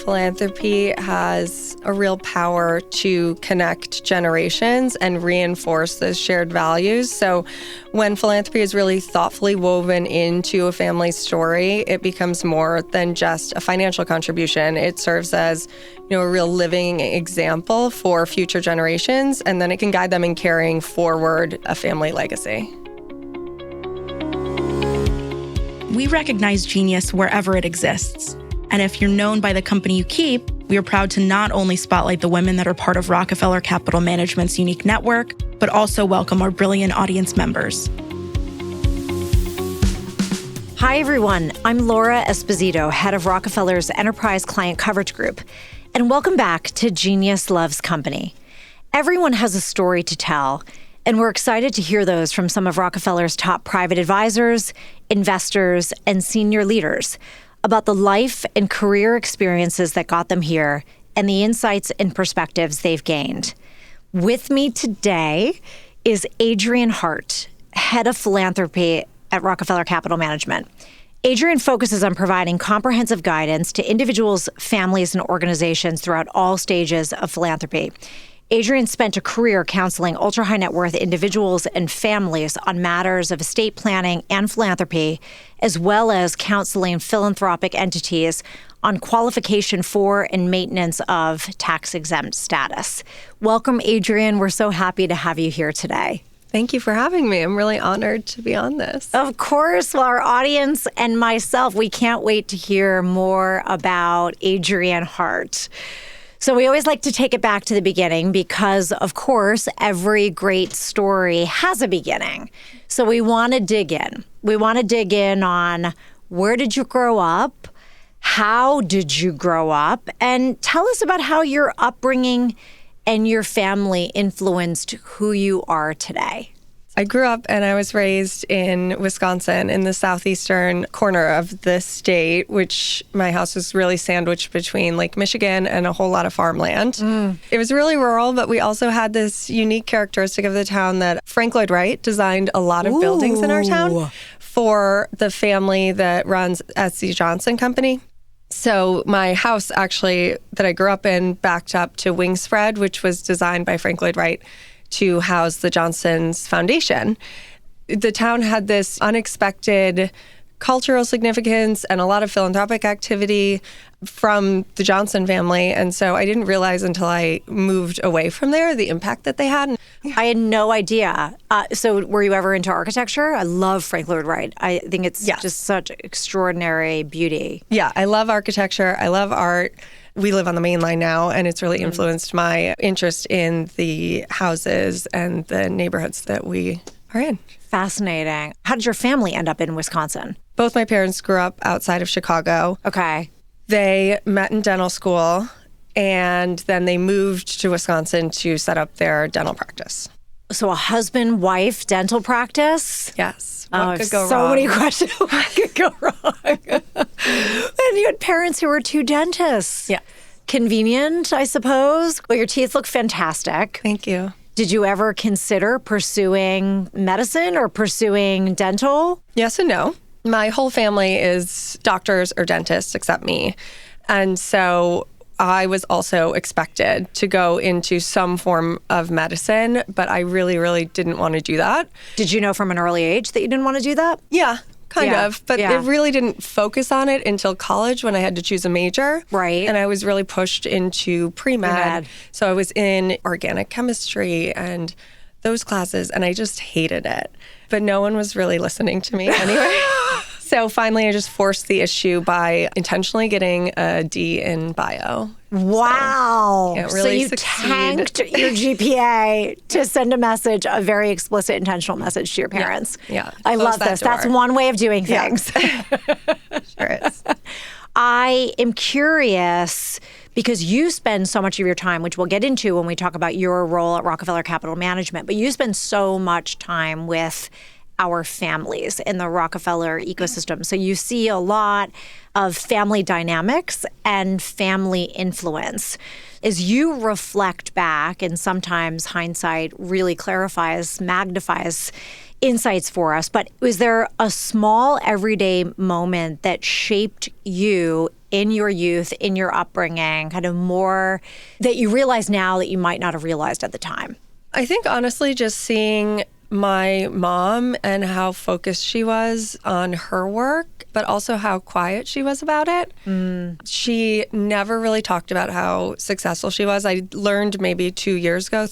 philanthropy has a real power to connect generations and reinforce those shared values. So when philanthropy is really thoughtfully woven into a family's story, it becomes more than just a financial contribution. It serves as, a real living example for future generations, and then it can guide them in carrying forward a family legacy. We recognize genius wherever it exists. And if you're known by the company you keep, we are proud to not only spotlight the women that are part of Rockefeller Capital Management's unique network, but also welcome our brilliant audience members. Hi, everyone. I'm Laura Esposito, head of Rockefeller's Enterprise Client Coverage Group. And welcome back to Genius Loves Company. Everyone has a story to tell, and we're excited to hear those from some of Rockefeller's top private advisors, investors, and senior leaders about the life and career experiences that got them here and the insights and perspectives they've gained. With me today is Adrienne Hart, head of philanthropy at Rockefeller Capital Management. Adrienne focuses on providing comprehensive guidance to individuals, families, and organizations throughout all stages of philanthropy. Adrienne spent a career counseling ultra-high net worth individuals and families on matters of estate planning and philanthropy, as well as counseling philanthropic entities on qualification for and maintenance of tax-exempt status. Welcome, Adrienne. We're so happy to have you here today. Thank you for having me. I'm really honored to be on this. Of course. Well, our audience and myself, we can't wait to hear more about Adrienne Hart. So we always like to take it back to the beginning because, of course, every great story has a beginning. So we want to dig in. We want to dig in on where did you grow up? How did you grow up? And tell us about how your upbringing and your family influenced who you are today. I grew up and I was raised in Wisconsin in the southeastern corner of the state, which my house was really sandwiched between Lake Michigan and a whole lot of farmland. It was really rural, but we also had this unique characteristic of the town that Frank Lloyd Wright designed a lot of buildings in our town for the family that runs S.C. Johnson Company. So my house actually that I grew up in backed up to Wingspread, which was designed by Frank Lloyd Wright to house the Johnson's Foundation. The town had this unexpected cultural significance and a lot of philanthropic activity from the Johnson family. And so I didn't realize until I moved away from there the impact that they had. I had no idea. So were you ever into architecture? I love Frank Lloyd Wright. I think it's just such extraordinary beauty. Yeah, I love architecture. I love art. We live on the main line now, and it's really influenced my interest in the houses and the neighborhoods that we are in. Fascinating. How did your family end up in Wisconsin? Both my parents grew up outside of Chicago. Okay. They met in dental school, and then they moved to Wisconsin to set up their dental practice. So a husband-wife dental practice? Yes. What could go wrong? So many questions. What could go wrong? And you had parents who were two dentists. Yeah. Convenient, I suppose. Well, your teeth look fantastic. Thank you. Did you ever consider pursuing medicine or pursuing dental? Yes and no. My whole family is doctors or dentists except me. And so I was also expected to go into some form of medicine, but I really, really didn't want to do that. Did you know from an early age that you didn't want to do that? Yeah, kind of. But it really didn't focus on it until college when I had to choose a major. Right. And I was really pushed into pre-med. So I was in organic chemistry and those classes, and I just hated it. But no one was really listening to me anyway. So finally, I just forced the issue by intentionally getting a D in bio. Wow. So you tanked your GPA to send a message, a very explicit, intentional message to your parents. Yeah. I love this. That's one way of doing things. Sure is. I am curious because you spend so much of your time, which we'll get into when we talk about your role at Rockefeller Capital Management, but you spend so much time with our families in the Rockefeller ecosystem. So you see a lot of family dynamics and family influence. As you reflect back, and sometimes hindsight really clarifies, magnifies insights for us, but was there a small everyday moment that shaped you in your youth, in your upbringing, kind of more that you realize now that you might not have realized at the time? I think honestly, just seeing my mom and how focused she was on her work, but also how quiet she was about it. She never really talked about how successful she was. I learned maybe 3 years ago,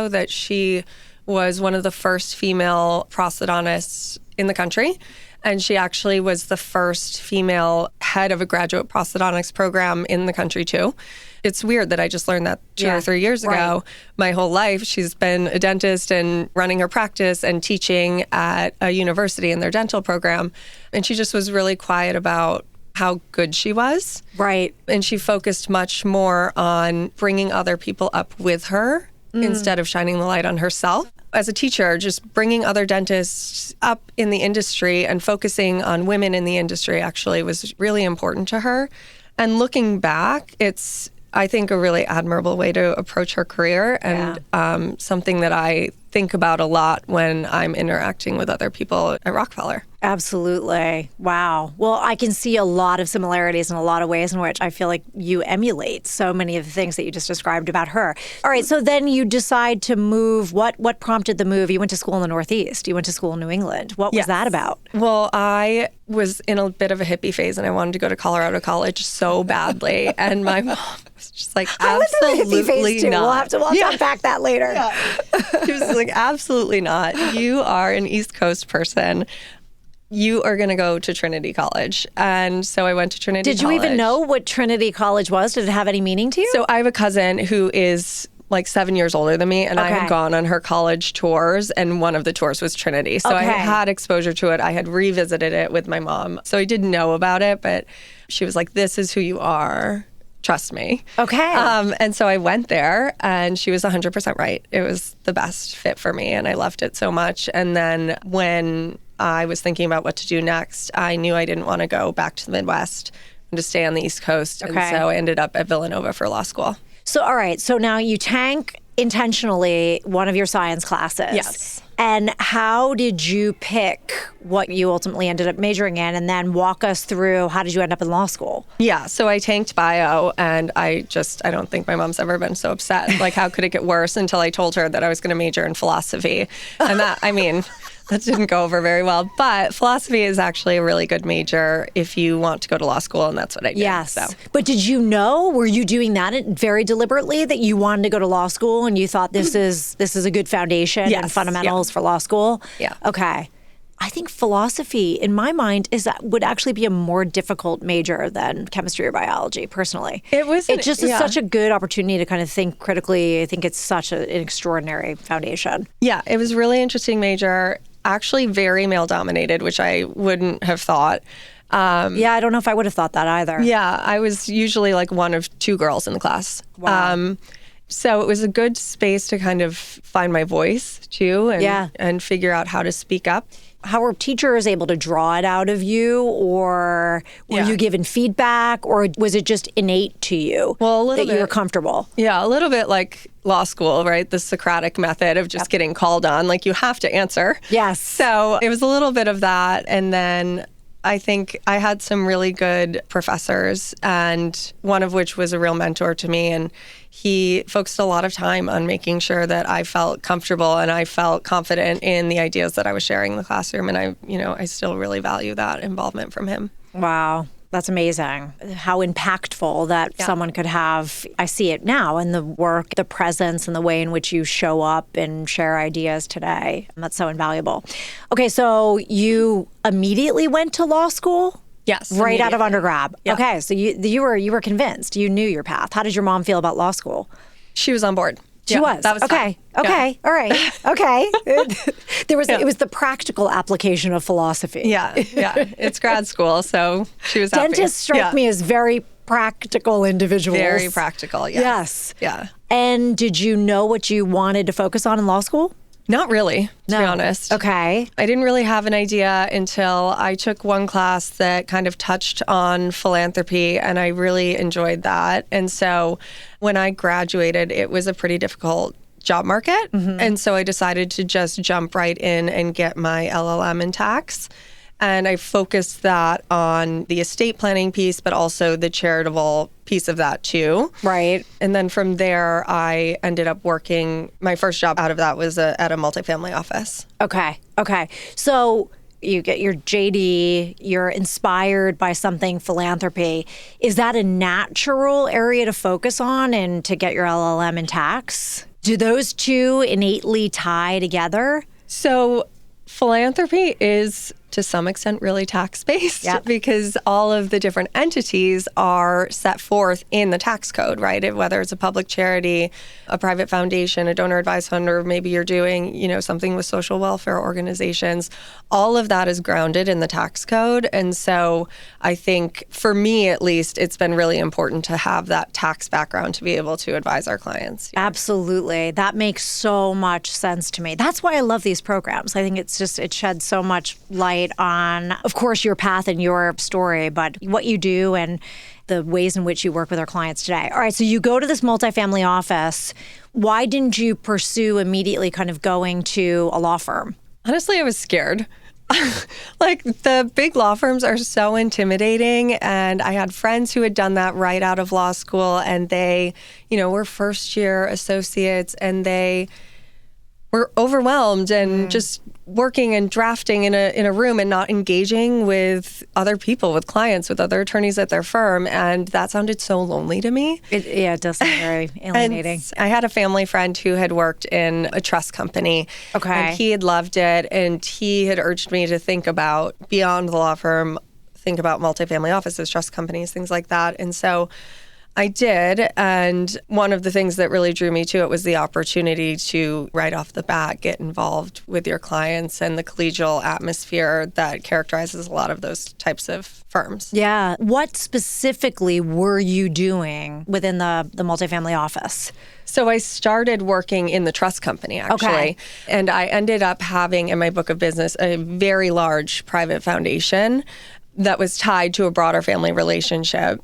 that she was one of the first female prosthodontists in the country. And she actually was the first female head of a graduate prosthodontics program in the country, too. It's weird that I just learned that 2 or 3 years ago. My whole life, she's been a dentist and running her practice and teaching at a university in their dental program. And she just was really quiet about how good she was. Right. And she focused much more on bringing other people up with her instead of shining the light on herself. As a teacher, just bringing other dentists up in the industry and focusing on women in the industry actually was really important to her. And looking back, it's, I think, a really admirable way to approach her career and something that I think about a lot when I'm interacting with other people at Rockefeller. Absolutely. Wow. Well, I can see a lot of similarities and a lot of ways in which I feel like you emulate so many of the things that you just described about her. All right. So then you decide to move. What prompted the move? You went to school in the Northeast. You went to school in New England. What was that about? Well, I was in a bit of a hippie phase and I wanted to go to Colorado College so badly. And my mom was just like, absolutely not. We'll have to unpack that later. She was like, absolutely not. You are an East Coast person. You are going to go to Trinity College. And so I went to Trinity College. Did you even know what Trinity College was? Did it have any meaning to you? So I have a cousin who is like 7 years older than me, and I had gone on her college tours, and one of the tours was Trinity. So I had exposure to it. I had revisited it with my mom. So I didn't know about it, but she was like, this is who you are. Trust me. Okay. And so I went there, and she was 100% right. It was the best fit for me, and I loved it so much. And then when I was thinking about what to do next, I knew I didn't want to go back to the Midwest and to stay on the East Coast. And so I ended up at Villanova for law school. So, all right. So now you tank intentionally one of your science classes. Yes. And how did you pick what you ultimately ended up majoring in? And then walk us through, how did you end up in law school? Yeah, so I tanked bio, and I don't think my mom's ever been so upset. Like, how could it get worse, until I told her that I was going to major in philosophy. And that, I mean, that didn't go over very well. But philosophy is actually a really good major if you want to go to law school, and that's what I did. Yes. So. But did you know, were you doing that very deliberately, that you wanted to go to law school and you thought this is a good foundation and fundamentals for law school? Yeah. Okay. I think philosophy, in my mind, would actually be a more difficult major than chemistry or biology, personally. It just is such a good opportunity to kind of think critically. I think it's such an extraordinary foundation. Yeah, it was a really interesting major, actually very male-dominated, which I wouldn't have thought. I don't know if I would have thought that either. Yeah, I was usually like one of two girls in the class. Wow. So it was a good space to kind of find my voice, too, and figure out how to speak up. How were teachers able to draw it out of you, or were you given feedback, or was it just innate to you that you were comfortable? Yeah, a little bit like law school, right? The Socratic method of just getting called on, like you have to answer. Yes. So it was a little bit of that. And then I think I had some really good professors, and one of which was a real mentor to me. And he focused a lot of time on making sure that I felt comfortable and I felt confident in the ideas that I was sharing in the classroom. And I still really value that involvement from him. Wow. That's amazing. How impactful that someone could have. I see it now in the work, the presence, and the way in which you show up and share ideas today. That's so invaluable. Okay, so you immediately went to law school? Yes. Right out of undergrad. Yeah. Okay, so you were convinced. You knew your path. How did your mom feel about law school? She was on board. She was. That was okay. fine. Okay. Yeah. All right. Okay. It was the practical application of philosophy. Yeah. It's grad school, so she was happy. Dentists strike me as very practical individuals. Very practical, yes. Yeah. And did you know what you wanted to focus on in law school? Not really, to be honest. Okay. I didn't really have an idea until I took one class that kind of touched on philanthropy, and I really enjoyed that. And so when I graduated, it was a pretty difficult job market. And so I decided to just jump right in and get my LLM in tax. And I focused that on the estate planning piece, but also the charitable piece of that too. Right. And then from there, I ended up working. My first job out of that was at a multifamily office. Okay. So you get your JD, you're inspired by something philanthropy. Is that a natural area to focus on and to get your LLM in tax? Do those two innately tie together? So philanthropy is, to some extent, really tax-based because all of the different entities are set forth in the tax code, right? Whether it's a public charity, a private foundation, a donor-advised fund, or maybe you're doing, something with social welfare organizations, all of that is grounded in the tax code. And so I think, for me at least, it's been really important to have that tax background to be able to advise our clients. Absolutely. That makes so much sense to me. That's why I love these programs. I think it sheds so much light on, of course, your path and your story, but what you do and the ways in which you work with our clients today. All right, so you go to this multifamily office. Why didn't you pursue immediately kind of going to a law firm? Honestly, I was scared. Like, the big law firms are so intimidating, and I had friends who had done that right out of law school, and they, were first-year associates, and they were overwhelmed and just working and drafting in a room and not engaging with other people, with clients, with other attorneys at their firm. And that sounded so lonely to me. It does sound very alienating. And I had a family friend who had worked in a trust company. Okay. And he had loved it. And he had urged me to think about, beyond the law firm, think about multifamily offices, trust companies, things like that. And so I did, and one of the things that really drew me to it was the opportunity to, right off the bat, get involved with your clients and the collegial atmosphere that characterizes a lot of those types of firms. Yeah. What specifically were you doing within the multifamily office? So I started working in the trust company, actually. Okay. And I ended up having, in my book of business, a very large private foundation that was tied to a broader family relationship.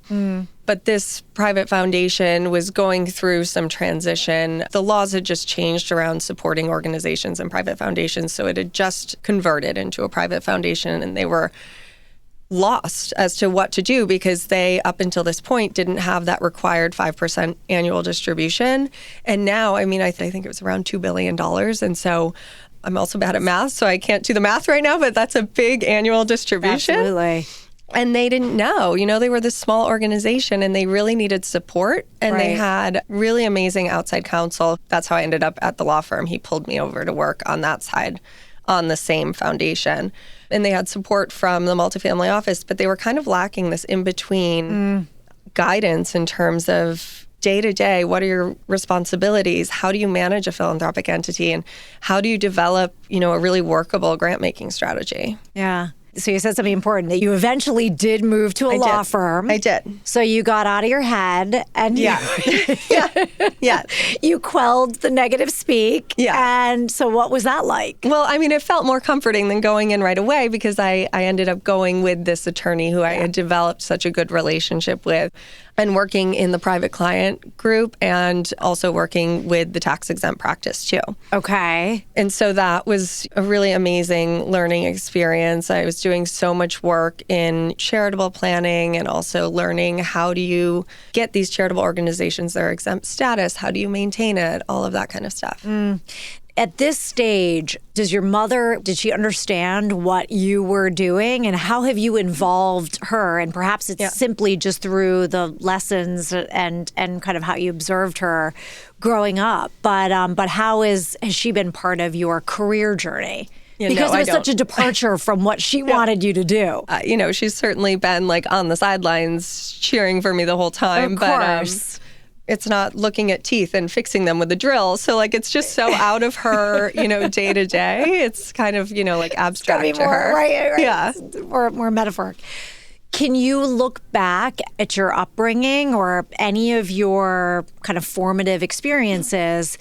But this private foundation was going through some transition. The laws had just changed around supporting organizations and private foundations, so it had just converted into a private foundation, and they were lost as to what to do because they, up until this point, didn't have that required 5% annual distribution. And now, I think it was around $2 billion. And so I'm also bad at math, so I can't do the math right now, but that's a big annual distribution. Absolutely. And they didn't know. They were this small organization and they really needed support. And They had really amazing outside counsel. That's how I ended up at the law firm. He pulled me over to work on that side on the same foundation. And they had support from the multifamily office, but they were kind of lacking this in-between guidance in terms of day-to-day, what are your responsibilities? How do you manage a philanthropic entity? And how do you develop, a really workable grant-making strategy? Yeah. So you said something important, that you eventually did move to a law firm. I did. So you got out of your head and yeah. You quelled the negative speak. Yeah. And so what was that like? Well, it felt more comforting than going in right away because I ended up going with this attorney who I had developed such a good relationship with and working in the private client group and also working with the tax-exempt practice too. Okay. And so that was a really amazing learning experience. I was doing so much work in charitable planning and also learning how do you get these charitable organizations their exempt status, how do you maintain it, all of that kind of stuff. At this stage, did she understand what you were doing, and how have you involved her? And perhaps it's simply just through the lessons and kind of how you observed her growing up. But how has she been part of your career journey? Because it was such a departure from what she wanted you to do. She's certainly been on the sidelines cheering for me the whole time. Of course. But it's not looking at teeth and fixing them with a drill. So it's just so out of her, day to day. It's kind of, abstract to her. Right. Yeah. More metaphoric. Can you look back at your upbringing or any of your kind of formative experiences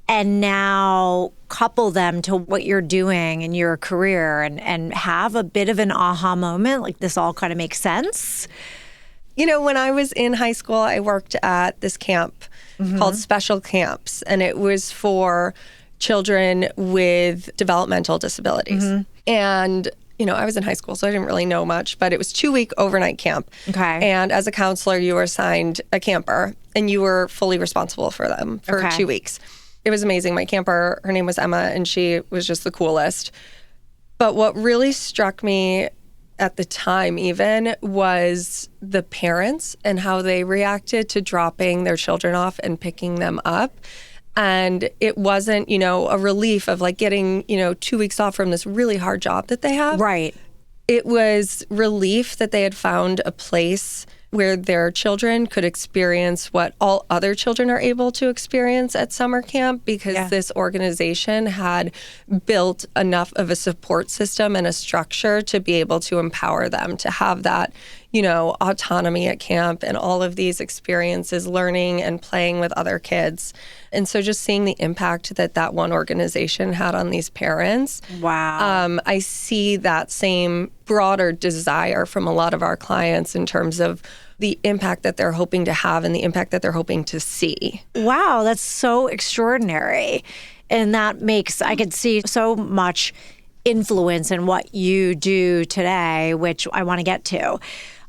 and now couple them to what you're doing in your career and have a bit of an aha moment, like this all kind of makes sense? When I was in high school, I worked at this camp called Special Camps, and it was for children with developmental disabilities. And, I was in high school, so I didn't really know much, but it was 2-week overnight camp. Okay. And as a counselor, you were assigned a camper, and you were fully responsible for them for 2 weeks. It was amazing. My camper, her name was Emma, and she was just the coolest. But what really struck me at the time even was the parents and how they reacted to dropping their children off and picking them up. And it wasn't, a relief of like getting, 2 weeks off from this really hard job that they have. Right. It was relief that they had found a place where their children could experience what all other children are able to experience at summer camp, because this organization had built enough of a support system and a structure to be able to empower them to have that, autonomy at camp and all of these experiences, learning and playing with other kids. And so just seeing the impact that one organization had on these parents. Wow. I see that same broader desire from a lot of our clients in terms of the impact that they're hoping to have and the impact that they're hoping to see. Wow, that's so extraordinary. And that makes, I could see so much influence in what you do today, which I want to get to.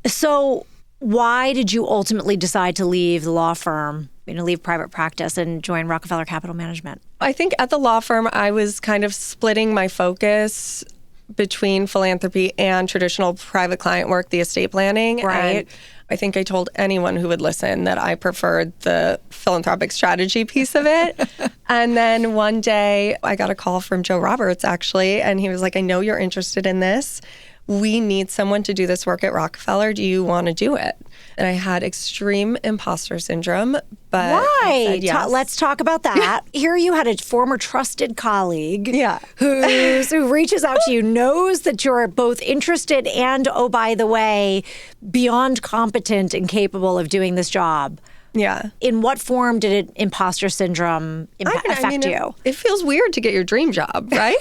So why did you ultimately decide to leave the law firm, leave private practice and join Rockefeller Capital Management? I think at the law firm, I was kind of splitting my focus between philanthropy and traditional private client work, the estate planning. Right. And I think I told anyone who would listen that I preferred the philanthropic strategy piece of it. And then one day I got a call from Joe Roberts, actually, and he was like, I know you're interested in this. We need someone to do this work at Rockefeller. Do you want to do it? And I had extreme imposter syndrome, but Why? I said yes. Let's talk about that. Here you had a former trusted colleague who reaches out to you, knows that you're both interested and, oh, by the way, beyond competent and capable of doing this job. Yeah. In what form did imposter syndrome affect you? It feels weird to get your dream job, right?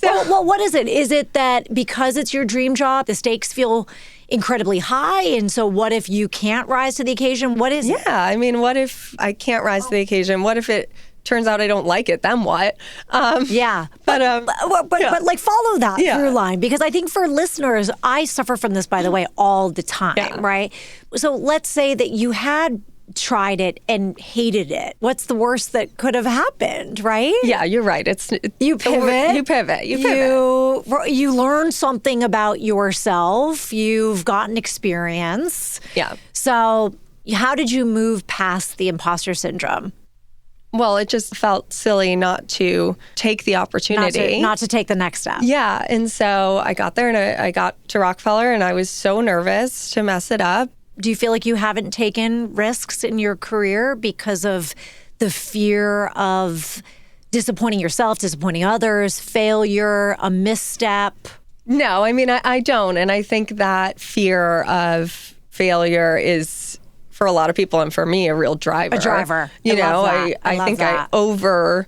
Well, what is it? Is it that because it's your dream job, the stakes feel incredibly high? And so what if you can't rise to the occasion? What is it? Yeah. What if I can't rise to the occasion? What if it turns out I don't like it? Then what? But like follow that through line, because I think for listeners, I suffer from this, by the way, all the time, right? So let's say that you had tried it and hated it. What's the worst that could have happened, right? Yeah, you're right. You pivot. You pivot. You learn something about yourself. You've gotten experience. Yeah. So how did you move past the imposter syndrome? Well, it just felt silly not to take the opportunity. Not to take the next step. Yeah. And so I got there and I got to Rockefeller and I was so nervous to mess it up. Do you feel like you haven't taken risks in your career because of the fear of disappointing yourself, disappointing others, failure, a misstep? No, I don't. And I think that fear of failure is, for a lot of people and for me, a real driver. A driver. I think I over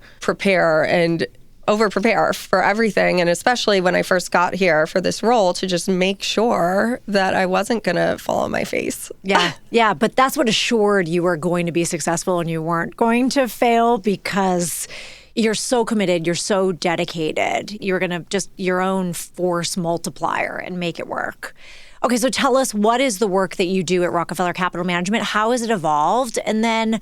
prepare for everything. And especially when I first got here for this role, to just make sure that I wasn't going to fall on my face. Yeah. Yeah. But that's what assured you were going to be successful and you weren't going to fail, because you're so committed. You're so dedicated. You're going to just your own force multiplier and make it work. Okay, so tell us, what is the work that you do at Rockefeller Capital Management? How has it evolved? And then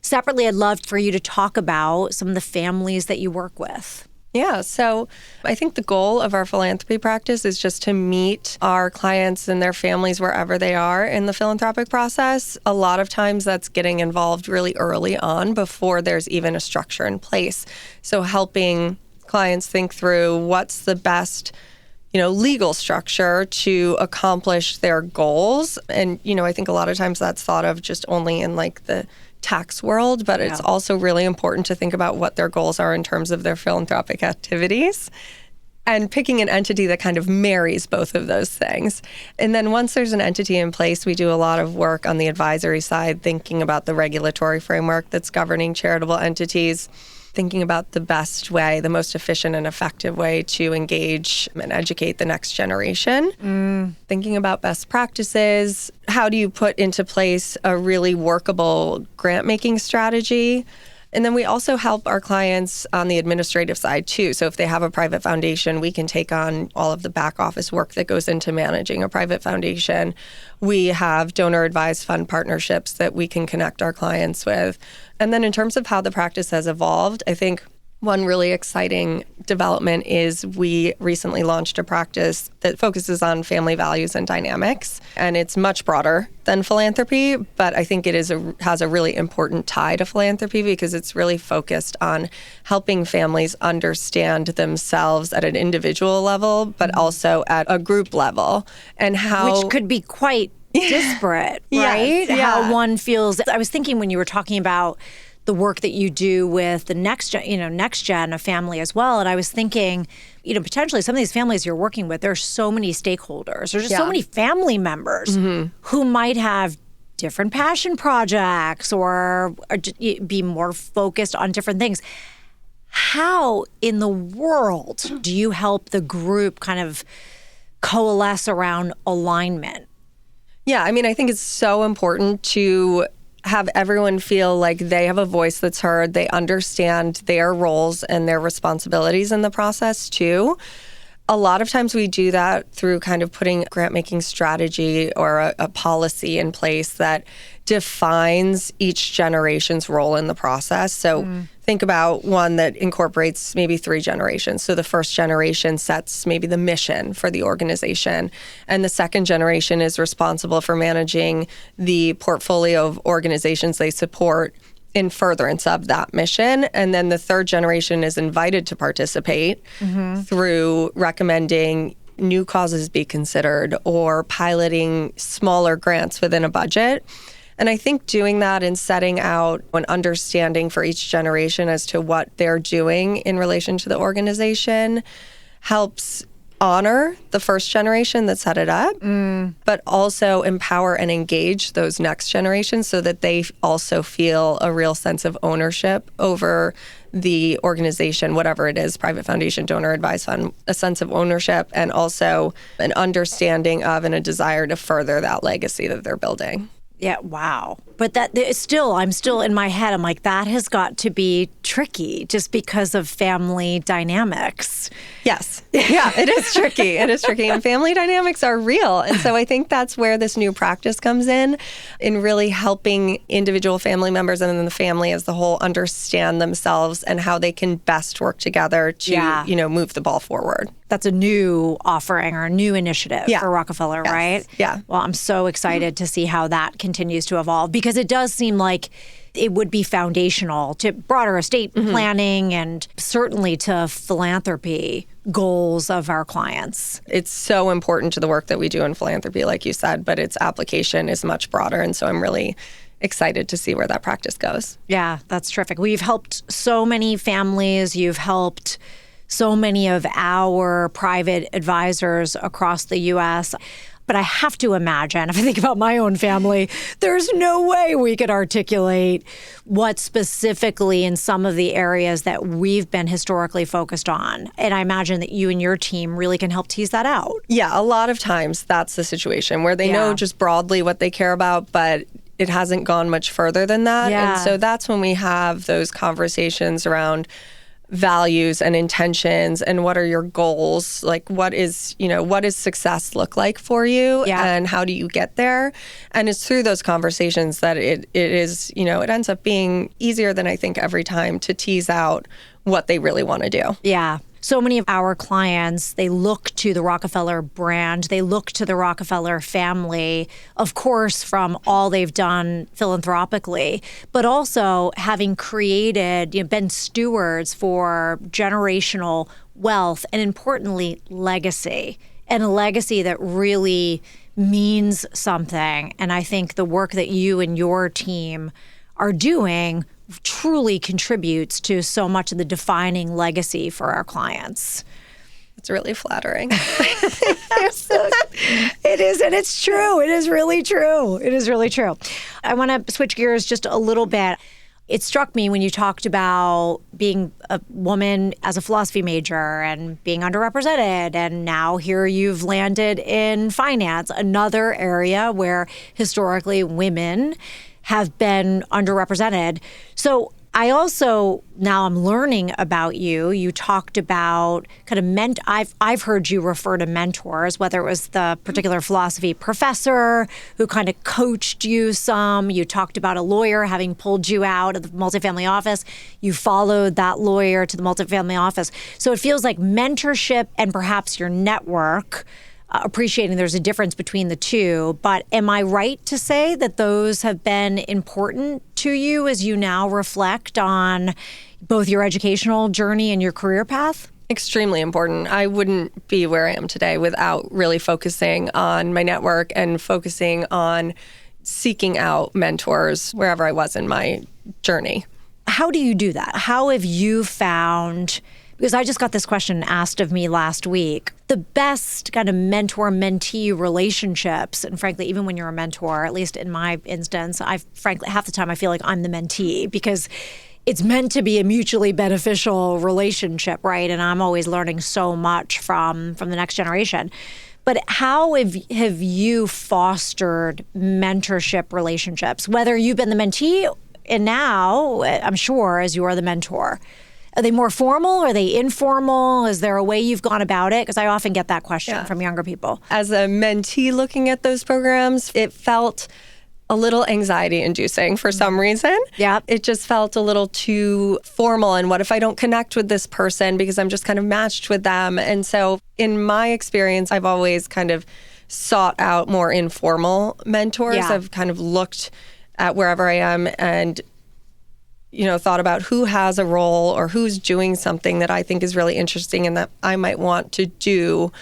separately, I'd love for you to talk about some of the families that you work with. Yeah, so I think the goal of our philanthropy practice is just to meet our clients and their families wherever they are in the philanthropic process. A lot of times that's getting involved really early on before there's even a structure in place. So helping clients think through what's the best legal structure to accomplish their goals. And, I think a lot of times that's thought of just only in like the tax world, but it's also really important to think about what their goals are in terms of their philanthropic activities and picking an entity that kind of marries both of those things. And then once there's an entity in place, we do a lot of work on the advisory side, thinking about the regulatory framework that's governing charitable entities, thinking about the best way, the most efficient and effective way to engage and educate the next generation. Thinking about best practices. How do you put into place a really workable grant-making strategy? And then we also help our clients on the administrative side too. So if they have a private foundation, we can take on all of the back office work that goes into managing a private foundation. We have donor advised fund partnerships that we can connect our clients with. And then in terms of how the practice has evolved, I think one really exciting development is we recently launched a practice that focuses on family values and dynamics. And it's much broader than philanthropy, but I think it has a really important tie to philanthropy because it's really focused on helping families understand themselves at an individual level, but also at a group level. And how... Which could be quite disparate, right? Yes, yeah. How one feels... I was thinking when you were talking about the work that you do with the next gen of family as well. And I was thinking, potentially some of these families you're working with, there's so many stakeholders. There's just so many family members who might have different passion projects or be more focused on different things. How in the world do you help the group kind of coalesce around alignment? Yeah, I mean, I think it's so important to have everyone feel like they have a voice that's heard, they understand their roles and their responsibilities in the process too. A lot of times we do that through kind of putting grant-making strategy or a policy in place that defines each generation's role in the process. So think about one that incorporates maybe 3 generations. So the first generation sets maybe the mission for the organization, and the second generation is responsible for managing the portfolio of organizations they support in furtherance of that mission. And then the third generation is invited to participate through recommending new causes be considered or piloting smaller grants within a budget. And I think doing that and setting out an understanding for each generation as to what they're doing in relation to the organization helps honor the first generation that set it up, but also empower and engage those next generations so that they also feel a real sense of ownership over the organization, whatever it is, private foundation, donor advised fund, a sense of ownership and also an understanding of and a desire to further that legacy that they're building. Yeah, wow. But I'm still in my head, I'm like, that has got to be tricky just because of family dynamics. Yes. Yeah, it is tricky. It is tricky. And family dynamics are real. And so I think that's where this new practice comes in really helping individual family members and then the family as the whole understand themselves and how they can best work together to, move the ball forward. That's a new offering or a new initiative for Rockefeller, right? Yeah. Well, I'm so excited to see how that continues to evolve because it does seem like it would be foundational to broader estate planning and certainly to philanthropy goals of our clients. It's so important to the work that we do in philanthropy, like you said, but its application is much broader. And so I'm really excited to see where that practice goes. Yeah, that's terrific. We've helped so many families. You've helped so many of our private advisors across the U.S., but I have to imagine, if I think about my own family, there's no way we could articulate what specifically in some of the areas that we've been historically focused on. And I imagine that you and your team really can help tease that out. Yeah, a lot of times that's the situation where they know just broadly what they care about, but it hasn't gone much further than that. Yeah. And so that's when we have those conversations around values and intentions and what are your goals, like what does success look like for you and how do you get there. And it's through those conversations that it is, it ends up being easier than I think every time to tease out what they really want to do. Yeah. So many of our clients, they look to the Rockefeller brand, they look to the Rockefeller family, of course, from all they've done philanthropically, but also having created, been stewards for generational wealth and importantly, legacy, and a legacy that really means something. And I think the work that you and your team are doing truly contributes to so much of the defining legacy for our clients. It's really flattering. It is, and it's true. It is really true. It is really true. I want to switch gears just a little bit. It struck me when you talked about being a woman as a philosophy major and being underrepresented, and now here you've landed in finance, another area where historically women have been underrepresented. So I also, now I'm learning about you. You talked about kind of I've heard you refer to mentors, whether it was the particular philosophy professor who kind of coached you some. You talked about a lawyer having pulled you out of the multifamily office. You followed that lawyer to the multifamily office. So it feels like mentorship and perhaps your network, appreciating there's a difference between the two. But am I right to say that those have been important to you as you now reflect on both your educational journey and your career path? Extremely important. I wouldn't be where I am today without really focusing on my network and focusing on seeking out mentors wherever I was in my journey. How do you do that? How have you found, because I just got this question asked of me last week, the best kind of mentor-mentee relationships, and frankly, even when you're a mentor, at least in my instance, frankly, half the time I feel like I'm the mentee because it's meant to be a mutually beneficial relationship, right? And I'm always learning so much from the next generation. But how have you fostered mentorship relationships, whether you've been the mentee and now, I'm sure, as you are the mentor? Are they more formal? Are they informal? Is there a way you've gone about it? Because I often get that question from younger people. As a mentee looking at those programs, it felt a little anxiety inducing for some reason. Yeah. It just felt a little too formal. And what if I don't connect with this person because I'm just kind of matched with them? And so in my experience, I've always kind of sought out more informal mentors. Yeah. I've kind of looked at wherever I am and thought about who has a role or who's doing something that I think is really interesting and that I might want to do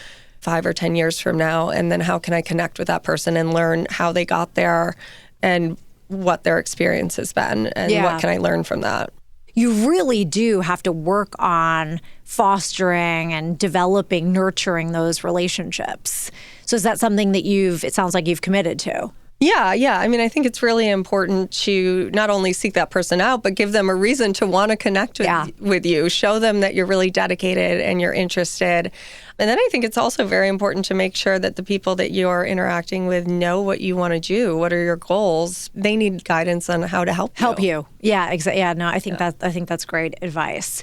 5 or 10 years from now. And then how can I connect with that person and learn how they got there and what their experience has been and what can I learn from that? You really do have to work on fostering and developing, nurturing those relationships. So is that something that it sounds like you've committed to? Yeah. I mean, I think it's really important to not only seek that person out, but give them a reason to want to connect with you. Show them that you're really dedicated and you're interested. And then I think it's also very important to make sure that the people that you're interacting with know what you want to do. What are your goals? They need guidance on how to help you. Yeah, exactly. Yeah, no, I think that's great advice.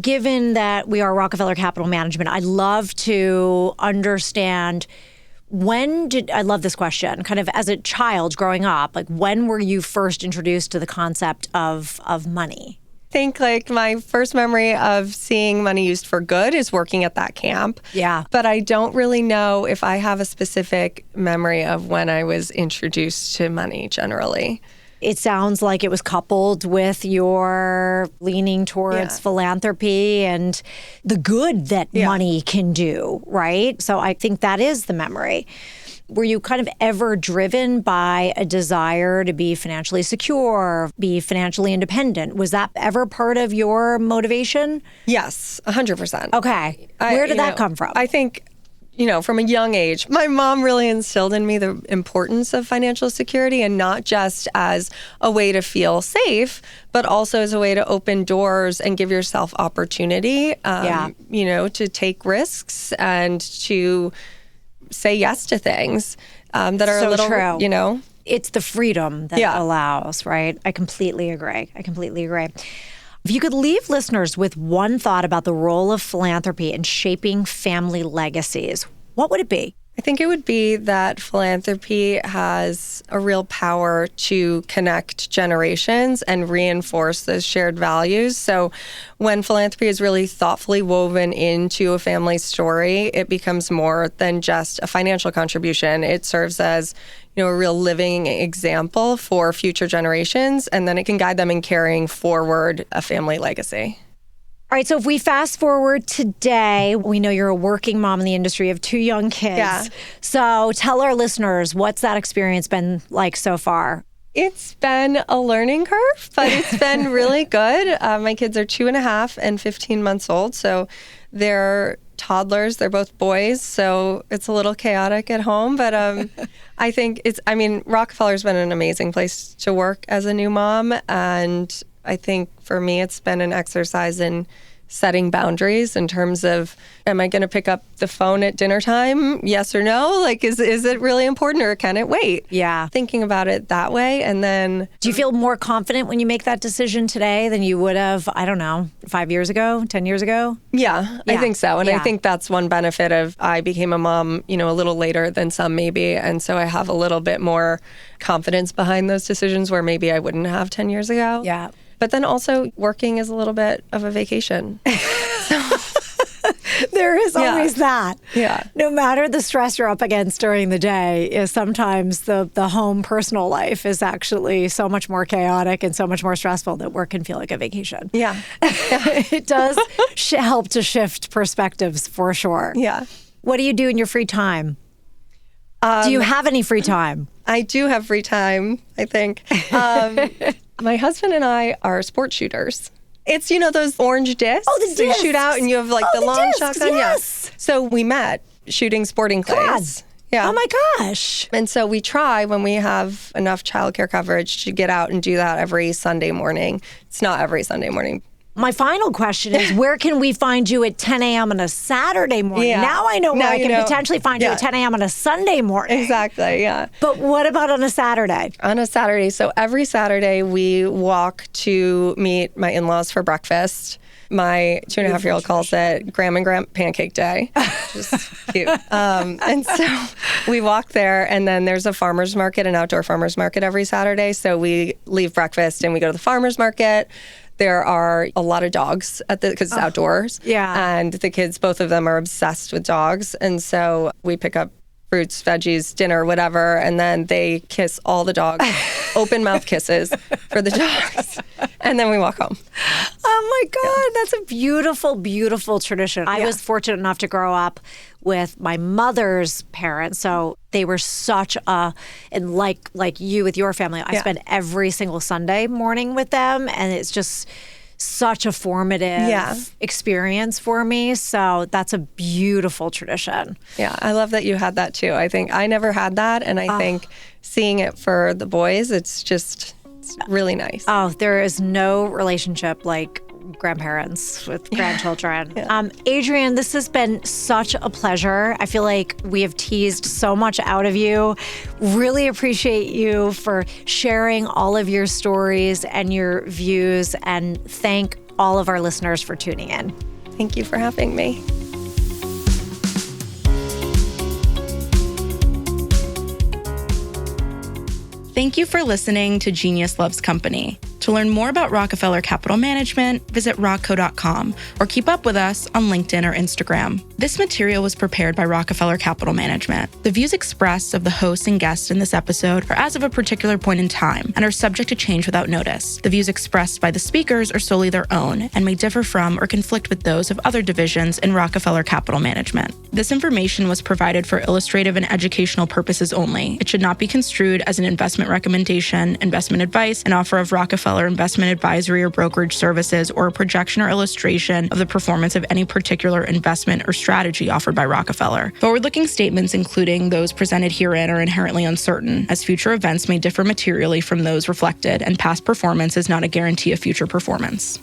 Given that we are Rockefeller Capital Management, I'd love to understand, I love this question, kind of as a child growing up, like when were you first introduced to the concept of money? I think like my first memory of seeing money used for good is working at that camp. Yeah. But I don't really know if I have a specific memory of when I was introduced to money generally. It sounds like it was coupled with your leaning towards philanthropy and the good that money can do, right? So I think that is the memory. Were you kind of ever driven by a desire to be financially secure, be financially independent? Was that ever part of your motivation? Yes, 100%. Okay. Where did that come from? I think, from a young age, my mom really instilled in me the importance of financial security, and not just as a way to feel safe, but also as a way to open doors and give yourself opportunity, to take risks and to say yes to things that are so a little, true. It's the freedom that allows, right? I completely agree. If you could leave listeners with one thought about the role of philanthropy in shaping family legacies, what would it be? I think it would be that philanthropy has a real power to connect generations and reinforce those shared values. So when philanthropy is really thoughtfully woven into a family story, it becomes more than just a financial contribution. It serves as a real living example for future generations, and then it can guide them in carrying forward a family legacy. All right, so if we fast forward today, we know you're a working mom in the industry of 2 young kids. Yeah. So tell our listeners, what's that experience been like so far? It's been a learning curve, but it's been really good. My kids are 2.5 and 15 months old, so they're toddlers. They're both boys, so it's a little chaotic at home. But I think Rockefeller's been an amazing place to work as a new mom. And I think for me, it's been an exercise in setting boundaries in terms of, am I going to pick up the phone at dinner time? Yes or no? Like, is it really important or can it wait? Yeah. Thinking about it that way. And then... Do you feel more confident when you make that decision today than you would have, I don't know, 5 years ago, 10 years ago? Yeah, I think so. And I think that's one benefit of I became a mom, a little later than some maybe. And so I have a little bit more confidence behind those decisions where maybe I wouldn't have 10 years ago. Yeah. But then also working is a little bit of a vacation. There is always that. Yeah. No matter the stress you're up against during the day, is sometimes the home personal life is actually so much more chaotic and so much more stressful that work can feel like a vacation. Yeah. It does help to shift perspectives for sure. Yeah. What do you do in your free time? Do you have any free time? I do have free time, I think. My husband and I are sport shooters. It's, those orange discs. Oh, the discs. So you shoot out and you have the long discs, shotgun. yes. Yeah. So we met shooting sporting clays. Yeah. Oh my gosh. And so we try when we have enough childcare coverage to get out and do that every Sunday morning. It's not every Sunday morning. My final question is, where can we find you at 10 a.m. on a Saturday morning? Yeah. Now I know where I can potentially find you at 10 a.m. on a Sunday morning. Exactly, yeah. But what about on a Saturday? On a Saturday. So every Saturday we walk to meet my in-laws for breakfast. My 2.5-year-old calls it Graham and Graham Pancake Day, which is cute. And so we walk there, and then there's a farmer's market, an outdoor farmer's market every Saturday. So we leave breakfast and we go to the farmer's market. There are a lot of dogs because it's outdoors. Yeah. And the kids, both of them are obsessed with dogs. And so we pick up fruits, veggies, dinner, whatever. And then they kiss all the dogs, open mouth kisses for the dogs. And then we walk home. Oh my God, that's a beautiful, beautiful tradition. I was fortunate enough to grow up with my mother's parents. So they were such and like you with your family, I spend every single Sunday morning with them. And it's just such a formative experience for me. So that's a beautiful tradition. Yeah, I love that you had that too. I think I never had that. And I think seeing it for the boys, it's really nice. Oh, there is no relationship like grandparents with grandchildren. Adrienne, this has been such a pleasure. I feel like we have teased so much out of you. Really appreciate you for sharing all of your stories and your views, and thank all of our listeners for tuning in. Thank you for having me. Thank you for listening to Genius Loves Company. To learn more about Rockefeller Capital Management, visit rockco.com or keep up with us on LinkedIn or Instagram. This material was prepared by Rockefeller Capital Management. The views expressed of the hosts and guests in this episode are as of a particular point in time and are subject to change without notice. The views expressed by the speakers are solely their own and may differ from or conflict with those of other divisions in Rockefeller Capital Management. This information was provided for illustrative and educational purposes only. It should not be construed as an investment recommendation, investment advice, an offer of Rockefeller investment advisory or brokerage services, or a projection or illustration of the performance of any particular investment or strategy offered by Rockefeller. Forward-looking statements, including those presented herein, are inherently uncertain, as future events may differ materially from those reflected, and past performance is not a guarantee of future performance.